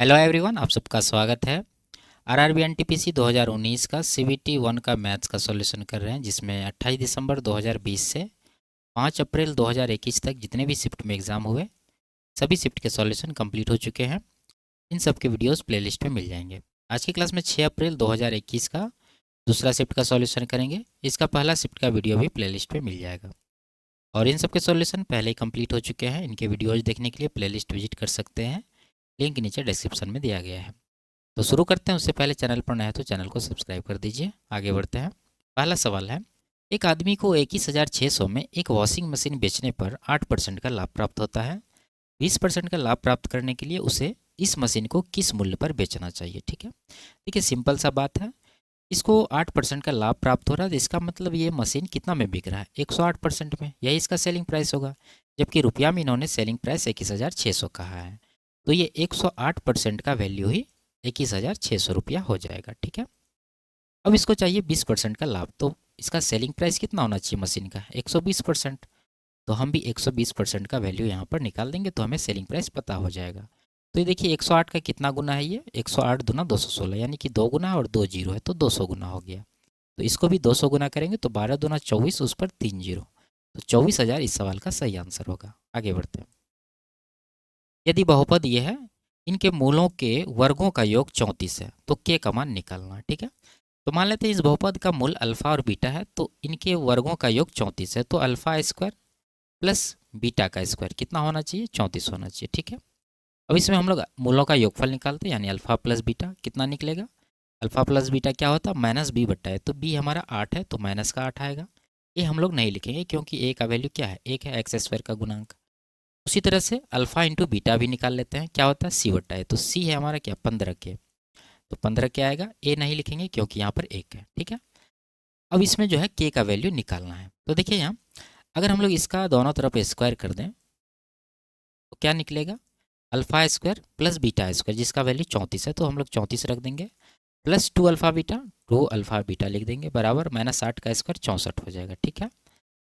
Hello everyone, आप सबका स्वागत है। आरआरबी एनटीपीसी 2019 का सीबीटी 1 का मैथ्स का सॉल्यूशन कर रहे हैं, जिसमें 28 दिसंबर 2020 से 5 अप्रैल 2021 तक जितने भी शिफ्ट में एग्ज़ाम हुए सभी शिफ्ट के सॉल्यूशन कंप्लीट हो चुके हैं। इन सब के वीडियोस प्लेलिस्ट में मिल जाएंगे। आज की क्लास में 6 अप्रैल 2021 का दूसरा शिफ्ट का सॉल्यूशन करेंगे। इसका पहला शिफ्ट का वीडियो भी प्लेलिस्ट में मिल जाएगा और इन सब के सॉल्यूशन पहले ही कंप्लीट हो चुके हैं। इनके वीडियोज़ देखने के लिए प्लेलिस्ट विजिट कर सकते हैं, लिंक नीचे डिस्क्रिप्शन में दिया गया है। तो शुरू करते हैं। उससे पहले चैनल पर नया है तो चैनल को सब्सक्राइब कर दीजिए। आगे बढ़ते हैं। पहला सवाल है, एक आदमी को 21,600 में एक वॉशिंग मशीन बेचने पर 8% का लाभ प्राप्त होता है। 20% का लाभ प्राप्त करने के लिए उसे इस मशीन को किस मूल्य पर बेचना चाहिए? ठीक है, देखिए सिंपल सा बात है। इसको 8% का लाभ प्राप्त हो रहा है, तो इसका मतलब ये मशीन कितना में बिक रहा है? 108% में। यही इसका सेलिंग प्राइस होगा, जबकि रुपया में इन्होंने सेलिंग प्राइस 21,600 कहा है। तो ये 108% का वैल्यू ही 21,600 रुपया हो जाएगा। ठीक है, अब इसको चाहिए 20% का लाभ, तो इसका सेलिंग प्राइस कितना होना चाहिए मशीन का? 120%। तो हम भी 120% का वैल्यू यहाँ पर निकाल देंगे तो हमें सेलिंग प्राइस पता हो जाएगा। तो ये देखिए 108 का कितना गुना है? ये 108 दुना 216, यानी कि 2 गुना और 2 जीरो है तो 200 गुना हो गया। तो इसको भी 200 गुना करेंगे तो 12 दुना 24, उस पर 3 जीरो, तो 24,000 इस सवाल का सही आंसर होगा। आगे बढ़ते हैं। यदि बहुपद ये है, इनके मूलों के वर्गों का योग 34 है, तो के का मान निकालना। ठीक है, तो मान लेते हैं इस बहुपद का मूल अल्फा और बीटा है, तो इनके वर्गों का योग 34 है, तो अल्फा स्क्वायर प्लस बीटा का स्क्वायर कितना होना चाहिए? 34 होना चाहिए। ठीक है, अब इसमें हम लोग मूलों का योगफल निकालते हैं, यानी अल्फा प्लस बीटा कितना निकलेगा? अल्फा प्लस बीटा क्या होता है? माइनस बी बट्टा है, तो बी हमारा 8 है तो माइनस का 8 आएगा। ये हम लोग नहीं लिखेंगे क्योंकि ए का वैल्यू क्या है? 1 है, एक्स स्क्वायर का गुणांक। उसी तरह से अल्फा इंटू बीटा भी निकाल लेते हैं, क्या होता है? सी बट्टा है, तो सी है हमारा क्या? 15 के, तो 15 क्या आएगा? ए नहीं लिखेंगे क्योंकि यहाँ पर 1 है। ठीक है, अब इसमें जो है के का वैल्यू निकालना है। तो देखिए यहाँ अगर हम लोग इसका दोनों तरफ स्क्वायर कर दें तो क्या निकलेगा? Alpha square plus beta square, जिसका वैल्यू 34 है, तो हम लोग 34 रख देंगे, plus 2 alpha beta, 2 alpha beta लिख देंगे, बराबर माइनस 8 का स्क्वायर 64 हो जाएगा। ठीक है,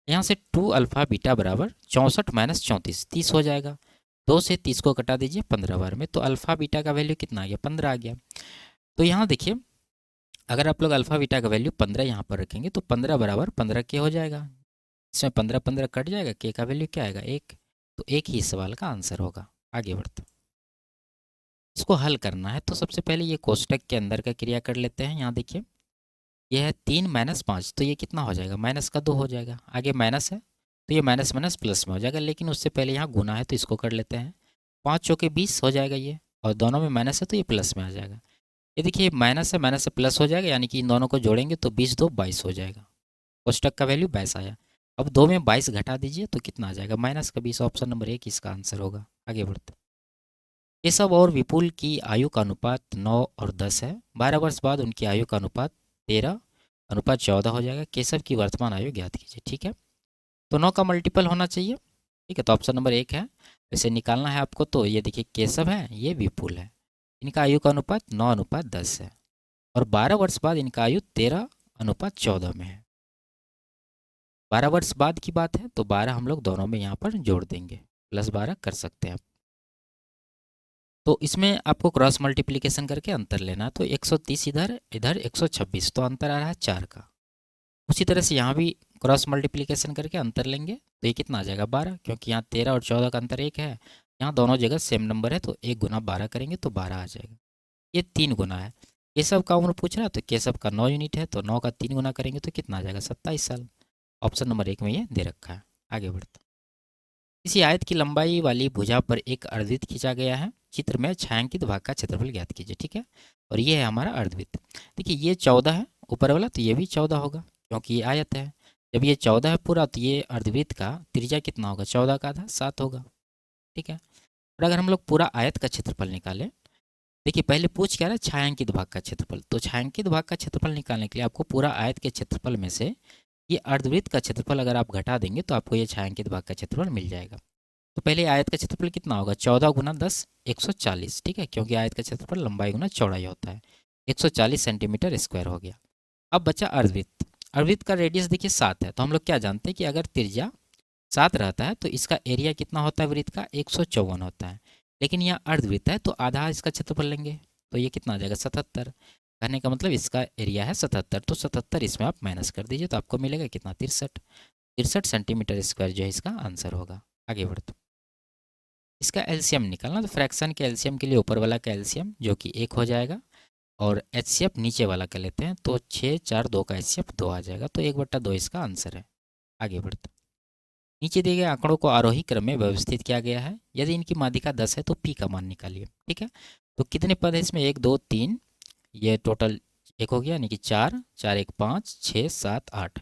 यहाँ से 2 अल्फा बीटा बराबर 64 माइनस 34 30 हो जाएगा। 2 से 30 को घटा दीजिए 15 बार में, तो अल्फा बीटा का वैल्यू कितना आ गया? 15 आ गया। तो यहाँ देखिए अगर आप लोग अल्फा बीटा का वैल्यू 15 यहाँ पर रखेंगे तो 15 बराबर 15 के हो जाएगा। इसमें 15 15 कट जाएगा, के का वैल्यू क्या आएगा? 1। तो एक ही इस सवाल का आंसर होगा। आगे बढ़ते हैं। इसको हल करना है तो सबसे पहले ये कोष्टक के अंदर का क्रिया कर लेते हैं। यहाँ देखिए ये है 3 माइनस 5, तो ये कितना हो जाएगा? माइनस का 2 हो जाएगा। आगे माइनस है तो ये माइनस माइनस प्लस में हो जाएगा, लेकिन उससे पहले यहाँ गुना है तो इसको कर लेते हैं। 5 चौके 20 हो जाएगा ये, और दोनों में माइनस है तो ये प्लस में आ जाएगा। ये देखिए माइनस है, माइनस से प्लस हो जाएगा, यानी कि इन दोनों को जोड़ेंगे तो 20 2 22 हो जाएगा। कोष्टक का वैल्यू 22 आया। अब 2 में 22 घटा दीजिए तो कितना आ जाएगा? माइनस का 20। ऑप्शन नंबर 1 इसका आंसर होगा। आगे बढ़ते हैं। केशव और विपुल की आयु का अनुपात 9 और 10 है। 12 वर्ष बाद उनकी आयु का अनुपात 13:14 हो जाएगा। केशव की वर्तमान आयु ज्ञात कीजिए। ठीक है, तो 9 का मल्टीपल होना चाहिए। ठीक है, तो ऑप्शन नंबर 1 है। इसे निकालना है आपको, तो ये देखिए केशव है, ये विपुल है, इनका आयु का अनुपात 9:10 है, और 12 वर्ष बाद इनका आयु 13:14 में है। 12 वर्ष बाद की बात है तो 12 हम लोग दोनों में यहाँ पर जोड़ देंगे, प्लस 12 कर सकते हैं आप। तो इसमें आपको क्रॉस मल्टीप्लिकेशन करके अंतर लेना है, तो 130 इधर, इधर 126, तो अंतर आ रहा है 4 का। उसी तरह से यहाँ भी क्रॉस मल्टीप्लिकेशन करके अंतर लेंगे तो ये कितना आ जाएगा? 12, क्योंकि यहाँ 13 और 14 का अंतर 1 है। यहाँ दोनों जगह सेम नंबर है तो 1 गुना 12 करेंगे तो 12 आ जाएगा। ये 3 गुना है। केशव का उम्र पूछ रहा है तो केशव का 9 यूनिट है, तो 9 का 3 गुना करेंगे तो कितना आ जाएगा? 27 साल। ऑप्शन नंबर 1 में ये दे रखा है। आगे बढ़ते हैं। किसी आयत की लंबाई वाली भुजा पर एक अर्धवृत्त खींचा गया है। चित्र में छायांकित भाग का क्षेत्रफल ज्ञात कीजिए। ठीक है, और ये है हमारा अर्धवृत्त। देखिए ये 14 है ऊपर वाला, तो ये भी 14 होगा क्योंकि ये आयत है। जब ये 14 है पूरा, तो ये अर्धवृत्त का त्रिज्या कितना होगा? 14 का आधा 7 होगा। ठीक है, और अगर हम लोग पूरा आयत का क्षेत्रफल निकालें, देखिए पहले पूछ क्या रहा है? छायांकित भाग का क्षेत्रफल। तो छायांकित भाग का क्षेत्रफल निकालने के लिए आपको पूरा आयत के क्षेत्रफल में से ये अर्धवृत्त का क्षेत्रफल अगर आप घटा देंगे तो आपको ये छायांकित भाग का क्षेत्रफल मिल जाएगा। तो पहले आयत का क्षेत्रफल कितना होगा? 14 गुना 10 140। ठीक है, क्योंकि आयत का क्षेत्रफल लंबाई गुना चौड़ाई होता है। 140 सेंटीमीटर स्क्वायर हो गया। अब बचा अर्धवृत्त। अर्धवृत्त का रेडियस देखिए 7 है, तो हम लोग क्या जानते हैं कि अगर त्रिज्या 7 रहता है तो इसका एरिया कितना होता है वृत्त का? 154 होता है। लेकिन यहाँ अर्धवृत्त है तो आधा इसका क्षेत्रफल लेंगे, तो ये कितना आ जाएगा 77। कहने का मतलब इसका एरिया है 77, तो 77 इसमें आप माइनस कर दीजिए तो आपको मिलेगा कितना 63 सेंटीमीटर स्क्वायर जो है इसका आंसर होगा। आगे बढ़ते, इसका एलसीएम निकालना, तो फ्रैक्शन के एलसीएम के लिए ऊपर वाला का एलसीएम जो कि 1 हो जाएगा और एचसीएफ नीचे वाला कर लेते हैं, तो 6 4 2 का एचसीएफ 2 आ जाएगा, तो 1/2 इसका आंसर है। आगे बढ़ते, नीचे दिए गए आंकड़ों को आरोही क्रम में व्यवस्थित किया गया है। यदि इनकी माध्यिका 10 है तो पी का मान निकालिए। ठीक है, तो कितने पद है इसमें 1 2 3, ये टोटल एक हो गया, यानी कि 4 4 1 5 6 7 8,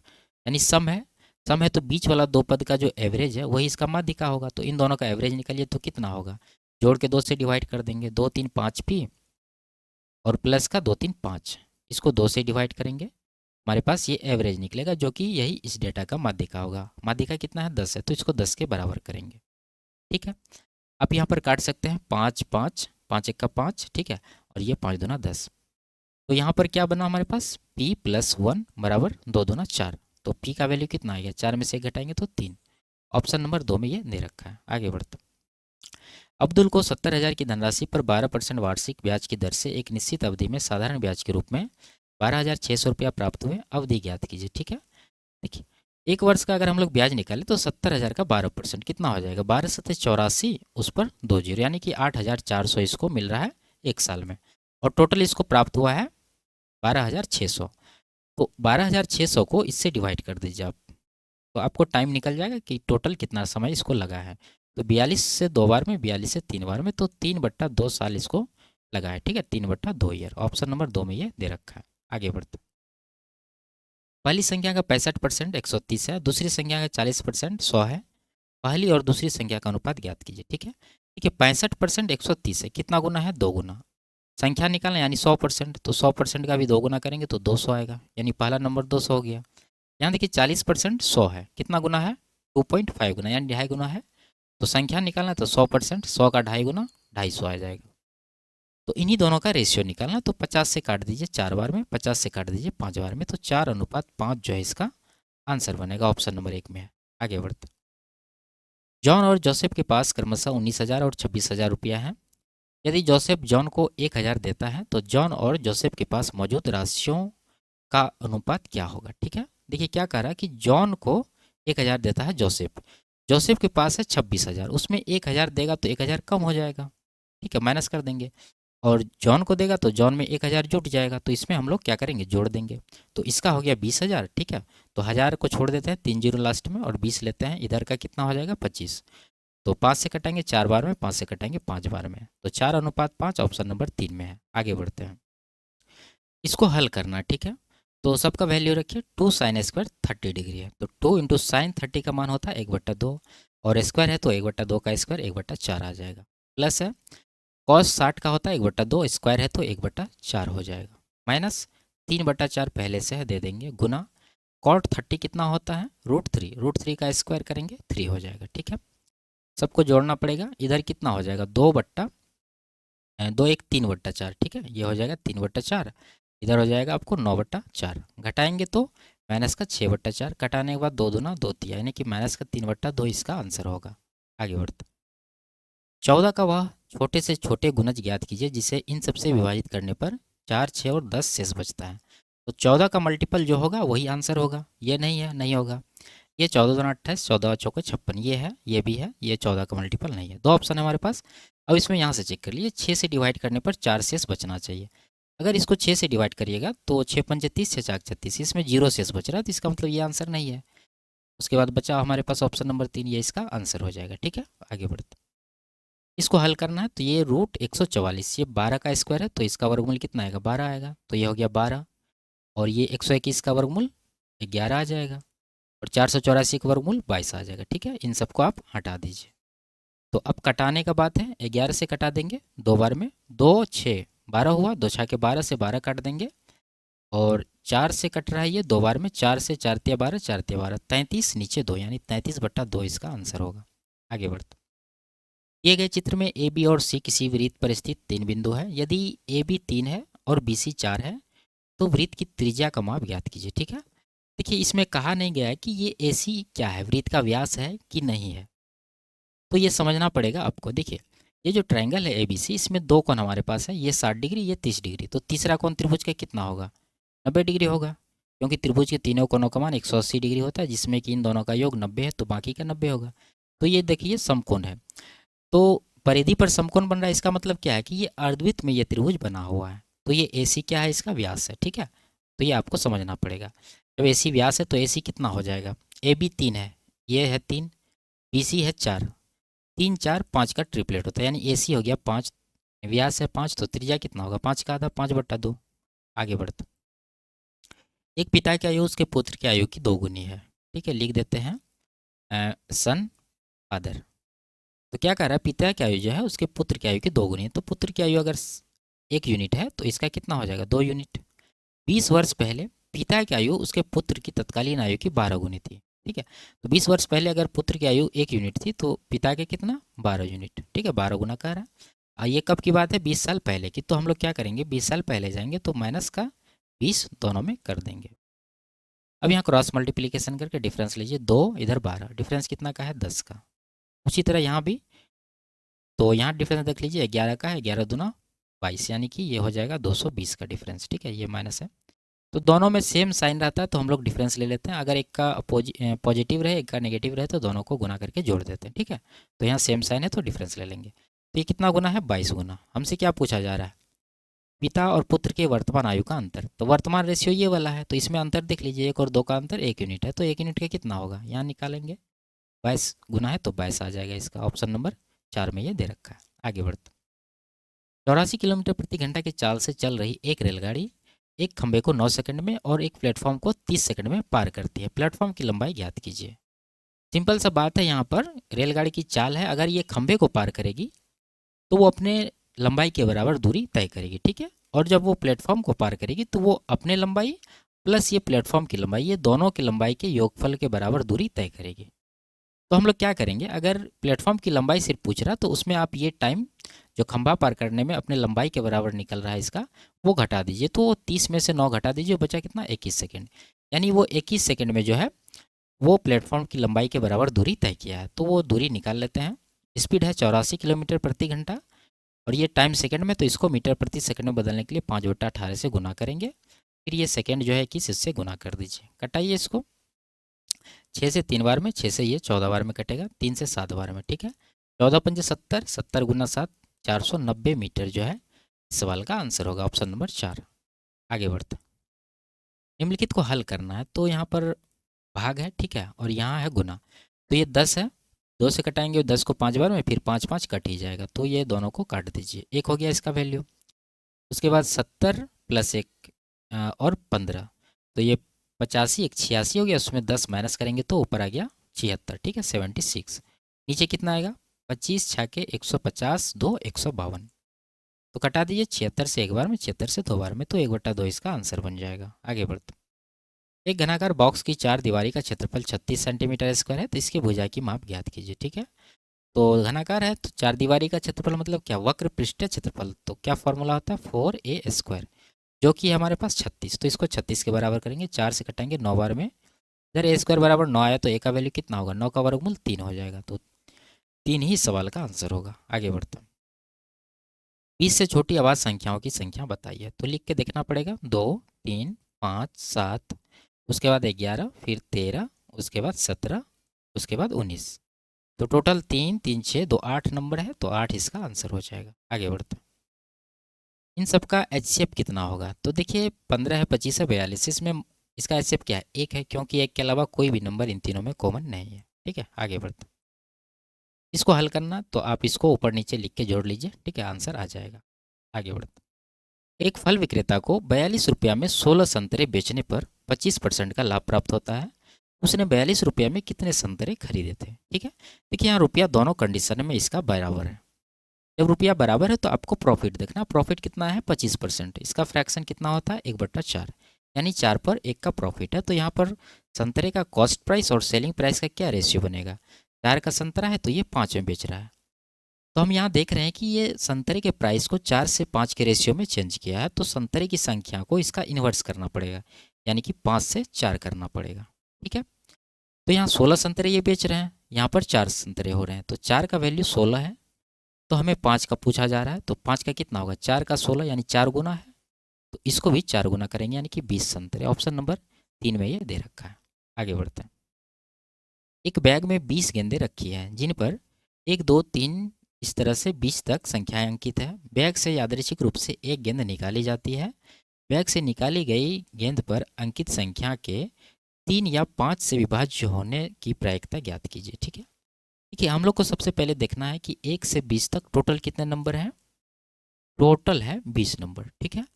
यानी सम है तो बीच वाला 2 पद का जो एवरेज है वही इसका माध्यिका होगा। तो इन दोनों का एवरेज निकालिए तो कितना होगा, जोड़ के 2 से डिवाइड कर देंगे, 2 3 5 पी और प्लस का 2 3 5, इसको 2 से डिवाइड करेंगे, हमारे पास ये एवरेज निकलेगा जो कि यही इस डेटा का माध्यिका होगा। माध्यिका कितना है 10 है, तो इसको 10 के बराबर करेंगे। ठीक है, आप यहाँ पर काट सकते हैं 5 5 5 1 का 5, ठीक है, और ये 5 दूना 10, तो यहाँ पर क्या बना हमारे पास p + 1 बराबर 2 दूना 4, तो p का वैल्यू कितना आएगा, 4 में से 1 घटाएंगे तो 3। ऑप्शन नंबर 2 में ये दे रखा है। आगे बढ़ते, अब्दुल को 70,000 की धनराशि पर 12% वार्षिक ब्याज की दर से एक निश्चित अवधि में साधारण ब्याज के रूप में 12,600 रुपया प्राप्त हुए, अवधि ज्ञात कीजिए। ठीक है, देखिए एक वर्ष का अगर हम लोग ब्याज निकालें तो 70,000 का 12% कितना हो जाएगा, 12 सत्ते 84, उस पर 2 जीरो, यानी कि 8,400 इसको मिल रहा है एक साल में, और टोटल इसको प्राप्त हुआ है 12,600। तो 12,600 को इससे डिवाइड कर दीजिए आप, तो आपको टाइम निकल जाएगा कि टोटल कितना समय इसको लगा है। तो 42 से 2 बार में, 42 से 3 बार में, तो 3/2 साल इसको लगा है। ठीक है, 3/2 ईयर, ऑप्शन नंबर 2 में ये दे रखा है। आगे बढ़ते, पहली संख्या का 65% 130 है, दूसरी संख्या का 40% 100 है, पहली और दूसरी संख्या का अनुपात ज्ञात कीजिए। ठीक है, देखिए 65% 130 है, कितना गुना है 2 गुना, संख्या निकालना यानी 100%, तो 100% का भी 2 गुना करेंगे तो 200 आएगा, यानी पहला नंबर 200 हो गया। यहाँ देखिए 40% 100 है, कितना गुना है 2.5 गुना, यानी 2.5 गुना है, तो संख्या निकालना तो 100%, 100 का 2.5 गुना 250 आ जाएगा। तो इन्हीं दोनों का रेशियो निकालना, तो 50 से काट दीजिए 4 बार में, 50 से काट दीजिए 5 बार में, तो 4:5 जो है इसका आंसर बनेगा, ऑप्शन नंबर 1 में है। आगे बढ़ते, जॉन और जोसेफ के पास क्रमशः 19,000 और 26,000 रुपया है। यदि जोसेफ जॉन को 1,000 देता है तो जॉन और जोसेफ के पास मौजूद राशियों का अनुपात क्या होगा। ठीक है, देखिए क्या कह रहा है कि जॉन को 1,000 देता है जोसेफ, जोसेफ के पास है 26,000, उसमें 1,000 देगा तो 1,000 कम हो जाएगा, ठीक है, माइनस कर देंगे, और जॉन को देगा तो जॉन में 1,000 जुट जाएगा, तो इसमें हम लोग क्या करेंगे जोड़ देंगे, तो इसका हो गया 20,000। ठीक है, तो 1,000 को छोड़ देते हैं 3 जीरो लास्ट में, और 20 लेते हैं, इधर का कितना हो जाएगा 25, तो 5 से कटाएंगे 4 बार में, 5 से कटाएंगे 5 बार में, तो 4:5, ऑप्शन नंबर 3 में है। आगे बढ़ते हैं, इसको हल करना। ठीक है, तो सबका वैल्यू रखिए, 2 sin स्क्वायर 30 डिग्री है, तो 2 इंटू साइन 30 का मान होता है 1/2, और स्क्वायर है तो 1/2 का स्क्वायर 1/4 आ जाएगा, प्लस है कॉस 60 का होता है 1/2, स्क्वायर है तो 1/4 हो जाएगा, माइनस 3/4 पहले से है दे देंगे, गुना कॉट 30 कितना होता है √3 का स्क्वायर करेंगे 3 हो जाएगा। ठीक है, सबको जोड़ना पड़ेगा, इधर कितना हो जाएगा 2 1 3/4, ठीक है, ये हो जाएगा 3/4, इधर हो जाएगा आपको 9/4, घटाएंगे तो माइनस का 6/4, घटाने के बाद 2 दूना 2 तिया, यानी कि माइनस का 3/2 इसका आंसर होगा। आगे बढ़ते, 14 का वह छोटे से छोटे गुणज ज्ञात कीजिए जिसे इन सबसे विभाजित करने पर 4 6 और 10 शेष बचता है। तो 14 का मल्टीपल जो होगा वही आंसर होगा, ये नहीं है, नहीं होगा, ये 14 दूना 28, 14 चौके 56, ये है, ये भी है, ये 14 का मल्टीपल नहीं है। 2 ऑप्शन है हमारे पास। अब इसमें यहाँ से चेक कर लीजिए, 6 से डिवाइड करने पर 4 शेष बचना चाहिए, अगर इसको 6 से डिवाइड करिएगा तो 6 पंजे 30, 6 चार 36, इसमें 0 शेष बच रहा है, तो इसका मतलब ये आंसर नहीं है। उसके बाद बचा हमारे पास ऑप्शन नंबर 3, ये इसका आंसर हो जाएगा। ठीक है, आगे बढ़ते, इसको हल करना है, तो ये √144, ये 12 का स्क्वायर है तो इसका वर्गमूल कितना आएगा 12 आएगा, तो ये हो गया 12, और ये 121 का वर्गमूल 11 आ जाएगा, और 484 का वर्गमूल 22 आ जाएगा। ठीक है, इन सबको आप हटा दीजिए, तो अब कटाने का बात है, 11 से कटा देंगे 2 बार में, 2 6 12 हुआ, 2 6 के 12 से 12 काट देंगे, और 4 से कट रहा है ये 2 बार में, 4 से 4 तिया 12, 4 तिया 12, 33 नीचे 2, यानी 33/2 इसका आंसर होगा। आगे बढ़ते, दिए गए चित्र में ए बी और सी किसी वृत्त पर स्थित 3 बिंदु है, यदि ए बी 3 है और बी सी 4 है तो वृत्त की त्रिज्या का माप ज्ञात कीजिए। ठीक है, देखिए इसमें कहा नहीं गया है कि ये ए सी क्या है, वृत्त का व्यास है कि नहीं है, तो ये समझना पड़ेगा आपको। देखिए ये जो ट्रायंगल है ABC, इसमें दो कोण हमारे पास है, ये 60 डिग्री, ये 30 डिग्री। तो तीसरा कोण त्रिभुज का कितना होगा? 90 डिग्री होगा, क्योंकि त्रिभुज के तीनों कोणों का मान 180 डिग्री होता है, जिसमें कि इन दोनों का योग 90 है, तो बाकी का 90 होगा। तो ये देखिए समकोण है। तो परिधि पर समकोण बन रहा है, इसका मतलब क्या है कि ये अर्धवृत्त में ये त्रिभुज बना हुआ है। तो ये AC क्या है? इसका व्यास है, ठीक है। तो ये आपको समझना पड़ेगा। जब AC व्यास है तो AC कितना हो जाएगा? AB 3 है, ये है 3, BC है 4, 3 4 5 का ट्रिपलेट होता है, यानी AC हो गया 5, व्यास है 5, तो त्रिज्या कितना होगा? 5 का आधा, 5/2। आगे बढ़ते, एक पिता की आयु उसके पुत्र की आयु की दोगुनी है, ठीक है। लिख देते हैं सन फादर। तो क्या कह रहा है? पिता की आयु जो है उसके पुत्र की आयु की दोगुनी है। तो पुत्र की आयु अगर 1 यूनिट है तो इसका कितना हो जाएगा? 2 यूनिट। 20 वर्ष पहले पिता की आयु उसके पुत्र की तत्कालीन आयु की 12 गुनी थी, ठीक है। तो 20 वर्ष पहले अगर पुत्र की आयु 1 यूनिट थी तो पिता के कितना? 12 यूनिट, ठीक है। 12 गुना कह रहा है। ये कब की बात है? 20 साल पहले की। तो हम लोग क्या करेंगे? 20 साल पहले जाएंगे तो माइनस का 20 दोनों में कर देंगे। अब यहाँ क्रॉस मल्टीप्लीकेशन करके डिफरेंस लीजिए, 2 इधर 12, डिफरेंस कितना का है? 10 का। उसी तरह यहाँ भी, तो यहाँ डिफरेंस देख लीजिए, 11 का है, 11 दूना 22, यानी कि ये हो जाएगा 220 का डिफरेंस, ठीक है। ये माइनस है, तो दोनों में सेम साइन रहता है तो हम लोग डिफरेंस ले लेते हैं। अगर एक का पॉजिटिव रहे, एक का नेगेटिव रहे, तो दोनों को गुना करके जोड़ देते हैं, ठीक है। तो यहाँ सेम साइन है तो डिफरेंस ले लेंगे। तो ये कितना गुना है? 22 गुना। हमसे क्या पूछा जा रहा है? पिता और पुत्र के वर्तमान आयु का अंतर। तो वर्तमान रेशियो ये वाला है, तो इसमें अंतर देख लीजिए, 1 और 2 का अंतर 1 यूनिट है, तो 1 यूनिट का कितना होगा? यहाँ निकालेंगे, 22 गुना है तो 22 आ जाएगा। इसका ऑप्शन नंबर 4 में ये दे रखा है। आगे बढ़ते, 84 किलोमीटर प्रति घंटा की चाल से चल रही एक रेलगाड़ी एक खंभे को 9 सेकंड में और एक प्लेटफॉर्म को 30 सेकंड में पार करती है। प्लेटफॉर्म की लंबाई ज्ञात कीजिए। सिंपल सा बात है, यहाँ पर रेलगाड़ी की चाल है, अगर ये खंभे को पार करेगी तो वो अपने लंबाई के बराबर दूरी तय करेगी, ठीक है। और जब वो प्लेटफॉर्म को पार करेगी तो वो अपने लंबाई प्लस ये प्लेटफॉर्म की लंबाई, ये दोनों की लंबाई के योगफल के बराबर दूरी तय करेगी। तो हम लोग क्या करेंगे? अगर प्लेटफॉर्म की लंबाई सिर्फ पूछ रहा तो उसमें आप ये टाइम जो खंभा पार करने में अपने लंबाई के बराबर निकल रहा है इसका, वो घटा दीजिए। तो 30 में से 9 घटा दीजिए, बचा कितना? 21 सेकेंड। यानी वो 21 सेकेंड में जो है वो प्लेटफॉर्म की लंबाई के बराबर दूरी तय किया है। तो वो दूरी निकाल लेते हैं। स्पीड है 84 किलोमीटर प्रति घंटा और ये टाइम सेकंड में, तो इसको मीटर प्रति सेकंड में बदलने के लिए 5/18 से गुना करेंगे। फिर ये सेकंड जो है कि इससे गुना कर दीजिए। कटाइए इसको, 6 से 3 बार में, 6 से ये 14 बार में कटेगा, 3 से 7 बार में, ठीक है। 14 पंजे 70, 70 गुना 7, 490 मीटर जो है इस सवाल का आंसर होगा, ऑप्शन नंबर 4। आगे बढ़ते, निम्नलिखित को हल करना है। तो यहाँ पर भाग है, ठीक है, और यहाँ है गुना। तो ये 10 है, 2 से कटाएंगे 10 को 5 बार में, फिर 5 5 कट ही जाएगा। तो ये दोनों को काट दीजिए, 1 हो गया इसका वैल्यू। उसके बाद 70 प्लस 1 और 15, तो ये 85, एक 86 हो गया। उसमें 10 माइनस करेंगे तो ऊपर आ गया 76, ठीक है, 76। नीचे कितना आएगा? 25 छाके 150, 2 152। तो कटा दीजिए 76 से एक बार में, 76 से 2 बार में, तो 1/2 इसका आंसर बन जाएगा। आगे बढ़ते, एक घनाकार बॉक्स की 4 दीवारी का क्षेत्रफल 36 सेंटीमीटर स्क्वायर है, तो इसकी भुजा की माप ज्ञात कीजिए, ठीक है। तो घनाकार है तो 4 दीवारी का क्षेत्रफल मतलब क्या? वक्र पृष्ठीय क्षेत्रफल। तो क्या फॉर्मूला होता है? 4a², जो कि हमारे पास 36। तो इसको 36 के बराबर करेंगे, 4 से कटाएंगे 9 बार में। इधर a² बराबर 9 आया तो a का वैल्यू कितना होगा? 9 का वर्गमूल 3 हो जाएगा, तो 3 ही सवाल का आंसर होगा। आगे बढ़ते हैं, 20 से छोटी आवाज संख्याओं की संख्या बताइए। तो लिख के देखना पड़ेगा, 2 3 5 7, उसके बाद 11, फिर 13, उसके बाद 17, उसके बाद 19। तो टोटल 3 3 6 2 8 नंबर है, तो 8 इसका आंसर हो जाएगा। आगे बढ़ते हैं, इन सब का HCF कितना होगा? तो देखिए 15 है, 25 है, 42, इसमें इसका HCF क्या है? 1 है, क्योंकि 1 के अलावा कोई भी नंबर इन तीनों में कॉमन नहीं है, ठीक है। आगे बढ़ते हैं, इसको हल करना तो आप इसको ऊपर नीचे लिख के जोड़ लीजिए, ठीक है, आंसर आ जाएगा। आगे बढ़ते हैं, एक फल विक्रेता को 42 रुपया में 16 संतरे बेचने पर 25% का लाभ प्राप्त होता है। उसने 42 रुपया में कितने संतरे खरीदे थे? ठीक है, देखिए यहाँ रुपया दोनों कंडीशन में इसका बराबर है। जब रुपया बराबर है तो आपको प्रॉफिट देखना। प्रॉफिट कितना है? 25%। इसका फ्रैक्शन कितना होता है? 1/4, यानी 4 पर 1 का प्रॉफिट है। तो यहाँ पर संतरे का कॉस्ट प्राइस और सेलिंग प्राइस का क्या रेशियो बनेगा? 4 का संतरा है तो ये 5 में बेच रहा है। तो हम यहाँ देख रहे हैं कि ये संतरे के प्राइस को 4 से 5 के रेशियो में चेंज किया है, तो संतरे की संख्या को इसका इन्वर्स करना पड़ेगा, यानी कि 5 से 4 करना पड़ेगा, ठीक है। तो यहाँ 16 संतरे ये बेच रहे हैं, यहाँ पर 4 संतरे हो रहे हैं, तो 4 का वैल्यू 16 है, तो हमें 5 का पूछा जा रहा है, तो 5 का कितना होगा, 4 का 16 यानी 4 गुना है, तो इसको भी 4 गुना करेंगे यानी कि 20 संतरे। ऑप्शन नंबर 3 में ये दे रखा है। आगे बढ़ते हैं। एक बैग में 20 गेंदें रखी हैं जिन पर 1 2 3 इस तरह से 20 तक संख्याएं अंकित है। बैग से यादृच्छिक रूप से एक गेंद निकाली जाती है। बैग से निकाली गई गेंद पर अंकित संख्या के 3 या 5 से विभाज्य होने की प्रायिकता ज्ञात कीजिए। ठीक है, देखिए हम लोग को सबसे पहले देखना है कि 1 से 20 तक टोटल कितने नंबर हैं। टोटल है 20 नंबर। ठीक है,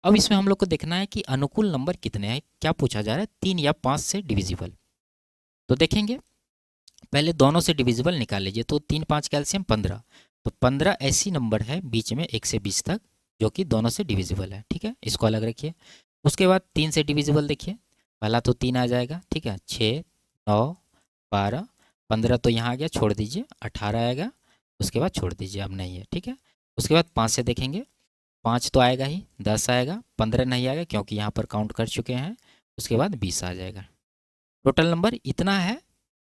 अब इसमें हम लोग को देखना है कि अनुकूल नंबर कितने हैं। क्या पूछा जा रहा है, 3 या 5 से डिविजिबल। तो देखेंगे, पहले दोनों से डिविजिबल निकाल लीजिए। तो 3 5 कैल्शियम 15, तो 15 ऐसी नंबर है बीच में 1 से 20 तक जो कि दोनों से डिविजिबल है। ठीक है, इसको अलग रखिए। उसके बाद 3 से डिविजिबल देखिए, पहला तो 3 आ जाएगा। ठीक है, 6 9 12 15 तो यहाँ आ गया, छोड़ दीजिए। 18 आएगा, उसके बाद छोड़ दीजिए, अब नहीं है। ठीक है, उसके बाद 5 से देखेंगे, 5 तो आएगा ही, 10 आएगा, 15 नहीं आएगा क्योंकि यहाँ पर काउंट कर चुके हैं। उसके बाद 20 आ जाएगा। टोटल नंबर इतना है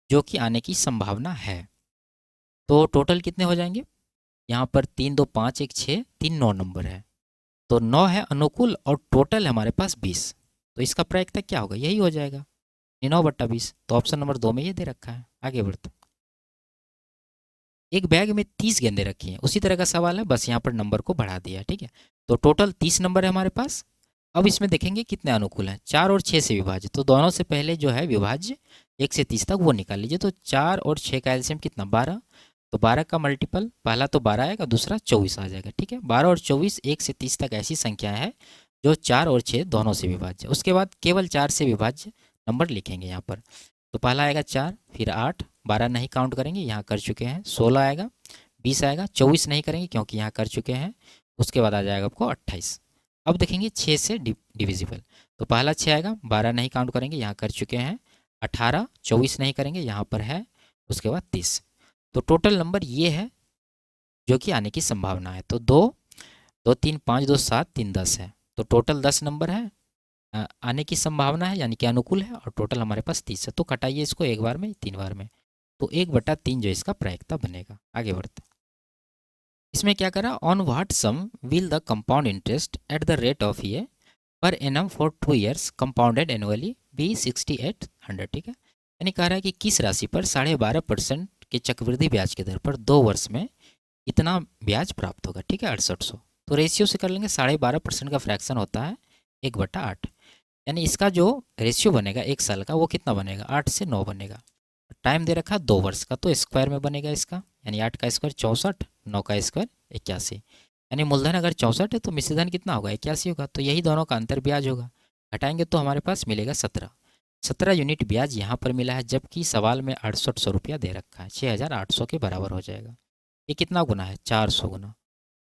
जो कि आने की संभावना है। तो टोटल कितने हो जाएंगे, यहाँ पर 3 2 5 1 6 3 9 नंबर है। तो 9 है अनुकूल और टोटल है हमारे पास 20। तो इसका प्रायिकता क्या होगा, यही हो जाएगा 9/20। तो ऑप्शन नंबर 2 में ये दे रखा है। आगे बढ़ते। एक बैग में 30 गेंदें रखी हैं, उसी तरह का सवाल है, बस यहाँ पर नंबर को बढ़ा दिया। ठीक है, तो टोटल 30 नंबर है हमारे पास। अब इसमें देखेंगे कितने अनुकूल हैं, 4 और 6 से विभाज्य। तो दोनों से पहले जो है विभाज्य 1 से 30 तक वो निकाल लीजिए। तो 4 और 6 का एलसीएम कितना, 12। तो 12 का मल्टीपल, पहला तो 12 आएगा, दूसरा 24 आ जाएगा। ठीक है, 12 और 24 1 से 30 तक ऐसी संख्या है जो 4 और 6 दोनों से विभाज्य। उसके बाद केवल 4 से विभाज्य नंबर लिखेंगे यहाँ पर। तो पहला आएगा 4, फिर 8, 12 नहीं काउंट करेंगे, यहाँ कर चुके हैं। 16 आएगा, 20 आएगा, 24 नहीं करेंगे क्योंकि यहाँ कर चुके हैं। उसके बाद आ जाएगा आपको 28। अब देखेंगे 6 से डिविजिबल। तो पहला 6 आएगा, 12 नहीं काउंट करेंगे, यहाँ कर चुके हैं। 18, 24 नहीं करेंगे, यहाँ पर है। उसके बाद 30। तो टोटल नंबर ये है जो कि आने की संभावना है। तो 2 2 3 5 2 7 3 10 है। तो टोटल 10 नंबर है आने की संभावना है, यानी कि अनुकूल है, और टोटल हमारे पास 30 है। तो कटाइए इसको एक बार में, 3 बार में, तो 1/3 जो इसका प्रायिकता बनेगा। आगे बढ़ते। इसमें क्या करा, on what sum will the compound interest at the rate of a per annum for 2 years compounded annually be 6800। ठीक है, यानी कह रहा है कि किस राशि पर 12.5% के चक्रवृद्धि ब्याज के दर पर 2 वर्ष में इतना ब्याज प्राप्त होगा। ठीक है, 6800। तो रेशियो से कर लेंगे, 12.5% का फ्रैक्शन होता है 1/8, यानी इसका जो रेशियो बनेगा 1 साल का वो कितना बनेगा, 8 से 9 बनेगा। टाइम दे रखा 2 वर्ष का, तो स्क्वायर में बनेगा इसका, यानी 8 का स्क्वायर 64, 9 का स्क्वायर 81। यानी मूलधन अगर 64 है तो मिश्रधन कितना होगा, 81 होगा। तो यही दोनों का अंतर ब्याज होगा। घटाएंगे तो हमारे पास मिलेगा 17 यूनिट ब्याज यहाँ पर मिला है, जबकि सवाल में 6800 रुपया दे रखा है, 6800 के बराबर हो जाएगा। ये कितना गुना है, 400 गुना।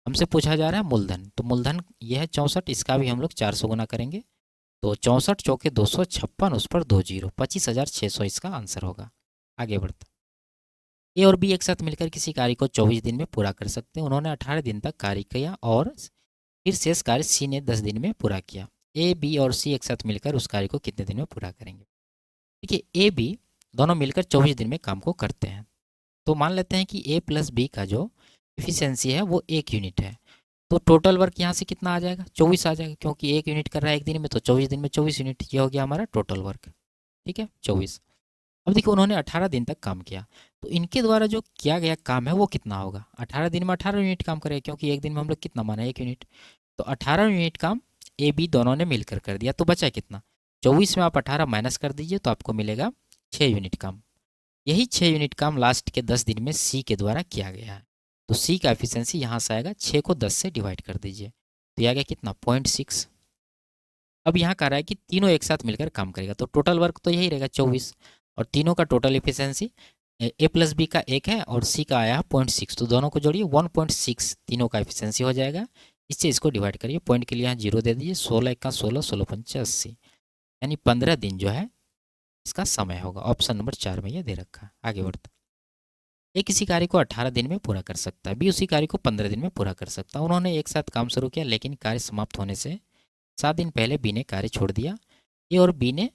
हमसे पूछा जा रहा है मूलधन, तो मूलधन ये है 64, इसका भी हम लोग 400 गुना करेंगे। तो 64 चौके 256, उस पर 2 जीरो, 25,600 इसका आंसर होगा। आगे बढ़ते। ए और बी एक साथ मिलकर किसी कार्य को 24 दिन में पूरा कर सकते हैं। उन्होंने 18 दिन तक कार्य किया और फिर शेष कार्य सी ने 10 दिन में पूरा किया। ए बी और सी एक साथ मिलकर उस कार्य को कितने दिन में पूरा करेंगे। देखिए, ए बी दोनों मिलकर 24 दिन में काम को करते हैं। तो मान लेते हैं कि ए प्लस बी का जो इफिशियंसी है वो 1 यूनिट है। तो टोटल वर्क यहाँ से कितना आ जाएगा, 24 आ जाएगा, क्योंकि 1 यूनिट कर रहा है एक दिन में, तो 24 दिन में 24 यूनिट, ये हो गया हमारा टोटल वर्क। ठीक है, 24। अब देखिए उन्होंने 18 दिन तक काम किया, तो इनके द्वारा जो किया गया काम है वो कितना होगा, 18 दिन में 18 यूनिट काम करेगा, क्योंकि एक दिन में हम लोग कितना माना, 1 यूनिट। तो 18 यूनिट काम ए बी दोनों ने मिलकर कर दिया। तो बचा कितना, 24 में आप 18 माइनस कर दीजिए तो आपको मिलेगा 6 यूनिट काम। यही 6 यूनिट काम लास्ट के 10 दिन में सी के द्वारा किया गया है। तो सी का एफिशिएंसी यहाँ से आएगा, 6 को 10 से डिवाइड कर दीजिए, तो यह आ गया कितना, 0.6। अब यहाँ कह रहा है कि तीनों एक साथ मिलकर काम करेगा, तो टोटल वर्क तो यही रहेगा 24, और तीनों का टोटल एफिशिएंसी ए प्लस बी का 1 है और सी का आया है 0.6, तो दोनों को जोड़िए 1.6 तीनों का एफिशिएंसी हो जाएगा। इससे इसको डिवाइड करिए, पॉइंट के लिए यहाँ 0 दे दीजिए, 16 1 का 16, 16 5 80, यानी 15 दिन जो है इसका समय होगा। ऑप्शन नंबर 4 में ये दे रखा है। आगे बढ़ते। ए किसी कार्य को 18 दिन में पूरा कर सकता है, बी उसी कार्य को 15 दिन में पूरा कर सकता है। उन्होंने एक साथ काम शुरू किया, लेकिन कार्य समाप्त होने से 7 दिन पहले बी ने कार्य छोड़ दिया। ए और बी ने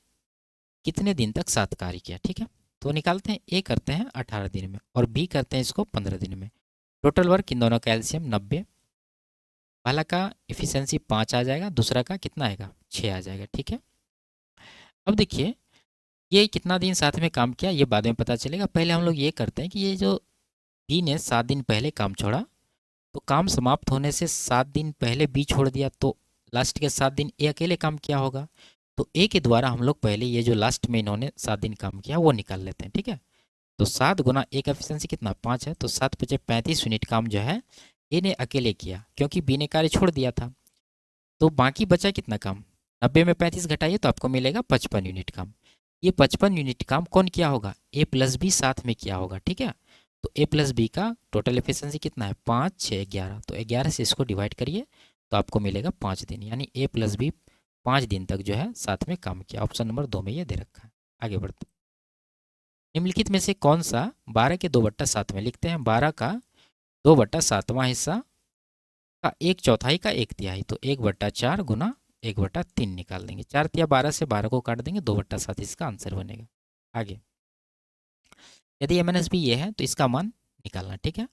कितने दिन तक साथ कार्य किया, ठीक है। तो निकालते हैं, ए करते हैं 18 दिन में और बी करते हैं इसको 15 दिन में। टोटल वर्क इन दोनों का एलसीएम 90, पहला का इफिशियंसी 5 आ जाएगा, दूसरा का कितना आएगा 6 आ जाएगा। ठीक है, अब देखिए ये कितना दिन साथ में काम किया ये बाद में पता चलेगा। पहले हम लोग ये करते हैं कि ये जो बी ने 7 दिन पहले काम छोड़ा, तो काम समाप्त होने से 7 दिन पहले बी छोड़ दिया, तो लास्ट के 7 दिन ए अकेले काम किया होगा। तो ए के द्वारा हम लोग पहले ये जो लास्ट में इन्होंने 7 दिन काम किया वो निकाल लेते हैं। ठीक है, तो 7 गुना ए का एफिशिएंसी कितना 5 है, तो 7 बचे 35 यूनिट काम जो है ए ने अकेले किया, क्योंकि बी ने कार्य छोड़ दिया था। तो बाकी बचा कितना काम, 90 में 35 घटाइए तो आपको मिलेगा 55 यूनिट काम। ये 55 यूनिट काम कौन किया होगा, ए प्लस बी साथ में किया होगा। ठीक है, तो ए प्लस बी का टोटल एफिशिएंसी कितना है 5 6 11, तो 11 से इसको डिवाइड करिए तो आपको मिलेगा 5 दिन, यानी ए प्लस बी 5 दिन तक जो है साथ में काम किया। ऑप्शन नंबर 2 में ये दे रखा है। आगे बढ़ते, निम्नलिखित में से कौन सा 12 के 2/7 में लिखते हैं, 12 का 2/7वां हिस्सा का 1/4 का 1/3, तो 1/4 गुना 1/3 निकाल देंगे। 4 तिया 12 से 12 को काट देंगे, 2/7 इसका आंसर बनेगा। आगे, यदि एम एन एस बी ये है तो इसका मान निकालना। ठीक है,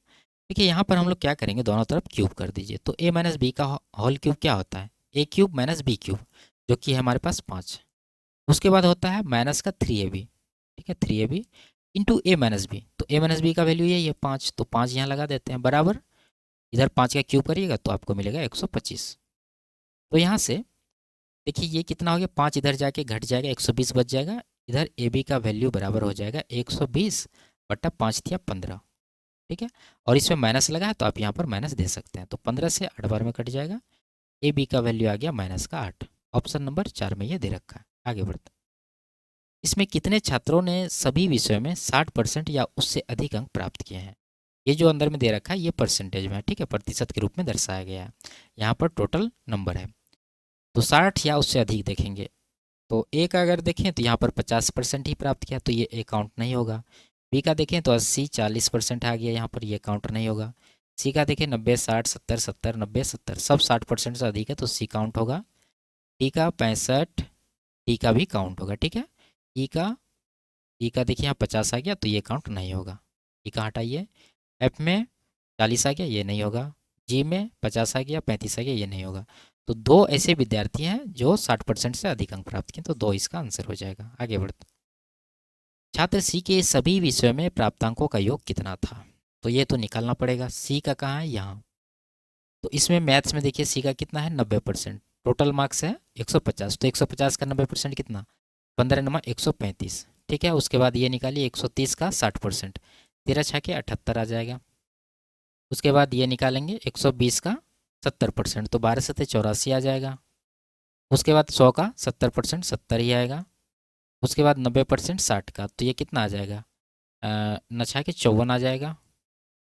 देखिए यहाँ पर हम लोग क्या करेंगे, दोनों तरफ क्यूब कर दीजिए। तो ए माइनस बी का होल क्यूब क्या होता है, ए क्यूब माइनस बी क्यूब, जो कि है हमारे पास 5। उसके बाद होता है माइनस का 3ab, ठीक है 3ab इंटू ए माइनस बी, तो ए माइनस बी का वैल्यू यही है 5, तो 5 यहाँ लगा देते हैं बराबर, इधर 5 का क्यूब करिएगा तो आपको मिलेगा 125। तो यहाँ से देखिए ये कितना हो गया, 5 इधर जाके घट जाएगा 120 बच जाएगा, इधर ए बी का वैल्यू बराबर हो जाएगा 120 बटा 5 तिया 15। ठीक है, और इसमें माइनस लगा है तो आप यहाँ पर माइनस दे सकते हैं, तो 15 से 8 बार में कट जाएगा, ए बी का वैल्यू आ गया माइनस का 8। ऑप्शन नंबर 4 में ये दे रखा है। आगे बढ़ते, इसमें कितने छात्रों ने सभी विषयों में 60% या उससे अधिक अंक प्राप्त किए हैं। ये जो अंदर में दे रखा है ये परसेंटेज में है, ठीक है, प्रतिशत के रूप में दर्शाया गया है, यहाँ पर टोटल नंबर है। तो 60 या उससे अधिक देखेंगे, तो ए का अगर देखें तो यहाँ पर 50% ही प्राप्त किया, तो ये ए काउंट नहीं होगा। बी का देखें तो 80 40% आ गया, यहाँ पर ये काउंट नहीं होगा। सी का देखें 90 60 70 70 90 70 सब 60% से अधिक है तो सी काउंट होगा। डी का 65, डी का भी काउंट होगा। ठीक है, ई का देखिए यहाँ 50 आ गया तो ये काउंट नहीं होगा, ई का हटाइए। एफ में 40 आ गया ये नहीं होगा, जी में 50 आ गया 35 आ गया ये नहीं होगा। तो 2 ऐसे विद्यार्थी हैं जो 60% से अधिक अंक प्राप्त किए, तो 2 इसका आंसर हो जाएगा। आगे बढ़ते, छात्र सी के सभी विषयों में प्राप्तांकों का योग कितना था, तो ये तो निकालना पड़ेगा। सी का कहाँ है, यहाँ, तो इसमें मैथ्स में देखिए सी का कितना है 90%, टोटल मार्क्स है 150, तो 150 का 90% कितना 15 नमा 135। ठीक है, उसके बाद ये निकालिए 130 का 60%, 13 छाके 78 आ जाएगा। उसके बाद ये निकालेंगे 120 का 70%, तो 12 सत्ते 84 आ जाएगा। उसके बाद 100 का 70% 70 ही आएगा। उसके बाद 90% 60 का, तो ये कितना आ जाएगा नछा के 54 आ जाएगा।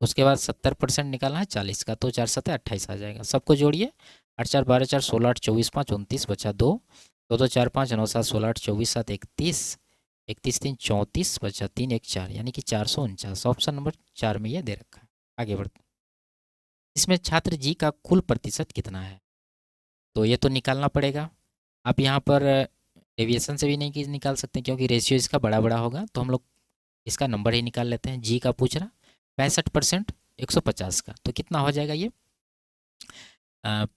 उसके बाद 70% निकालना है 40 का, तो 4 सत्ते 28 आ जाएगा। सबको जोड़िए, 8 4 12 4 16 8 24 5 29 बचा 2, 2 2 4 5 9 7 16 8 24 7 31 31 3 34 बचा 3 1 4, यानी कि 449। ऑप्शन नंबर 4 में ये दे रखा है। आगे बढ़ते, इसमें छात्र जी का कुल प्रतिशत कितना है, तो ये तो निकालना पड़ेगा। आप यहाँ पर डेविएशन से भी नहीं निकाल सकते क्योंकि रेशियो इसका बड़ा बड़ा होगा, तो हम लोग इसका नंबर ही निकाल लेते हैं। जी का पूछ रहा 65% 150 का, तो कितना हो जाएगा ये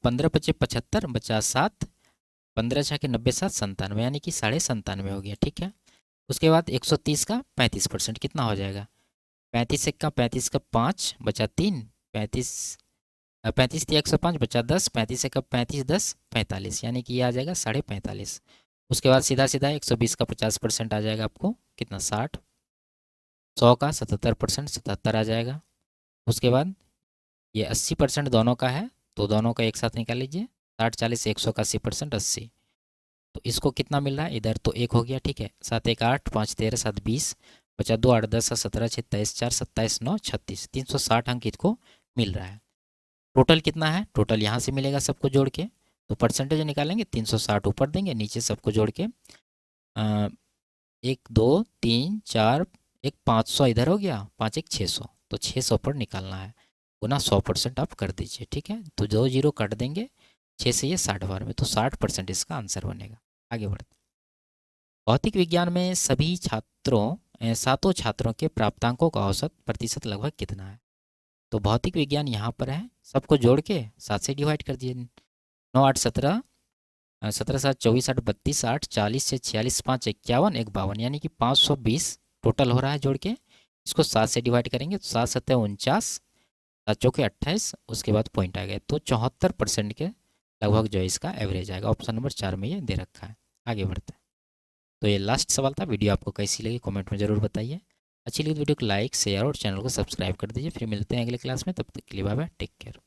15 पचे 75 बचा 7, 15 छः के 90 7 97, यानी कि 97.5 हो गया। ठीक है, उसके बाद 130 का 35% कितना हो जाएगा 35 1 का 35 का 5 बचा 3, 35 35 तिया 105 बचा 10, 35 1 का 35 10 45, यानी कि ये आ जाएगा 45.5। उसके बाद सीधा सीधा 120 का 50% आ जाएगा आपको कितना 60, 100 का 77% 77 आ जाएगा। उसके बाद ये 80% दोनों का है, तो दोनों का एक साथ निकाल लीजिए, 60 40 100 का 80% 80, तो इसको कितना मिल रहा है इधर तो 1 हो गया। ठीक है, 7 1 8 5 13 7 20 बचा 2 8 10 17 6 23 4 27 9 36, 360 अंक इसको मिल रहा है। टोटल कितना है, टोटल यहाँ से मिलेगा सबको जोड़ के, तो परसेंटेज निकालेंगे 360 ऊपर देंगे, नीचे सबको जोड़ के 1 2 3 4 1 500 इधर हो गया, 5 1 600, तो 600 पर निकालना है, गुना 100% आप कर दीजिए। ठीक है, तो 2 जीरो काट देंगे, 6 से ये 60 बार में, तो 60% इसका आंसर बनेगा। आगे बढ़ते, भौतिक विज्ञान में सभी छात्रों 7 छात्रों के प्राप्तांकों का औसत प्रतिशत लगभग कितना है, तो भौतिक विज्ञान यहाँ पर है, सबको जोड़ के 7 से डिवाइड कर दिए। 9 8 17, 17 7 24 8 32 8 40 से 46 5 51 एक 52, यानी कि 520 टोटल हो रहा है जोड़ के। इसको 7 से डिवाइड करेंगे तो 7 7 49, 7 चौके 28, उसके बाद पॉइंट आ गया, तो 74% के लगभग जो है इसका एवरेज आएगा। ऑप्शन नंबर 4 में ये दे रखा है। आगे बढ़ते हैं। तो ये लास्ट सवाल था। वीडियो आपको कैसी लगी कमेंट में ज़रूर बताइए। अच्छी लगी तो वीडियो को लाइक शेयर और चैनल को सब्सक्राइब कर दीजिए। फिर मिलते हैं अगले क्लास में, तब तक के लिए बाय बाय, टेक केयर।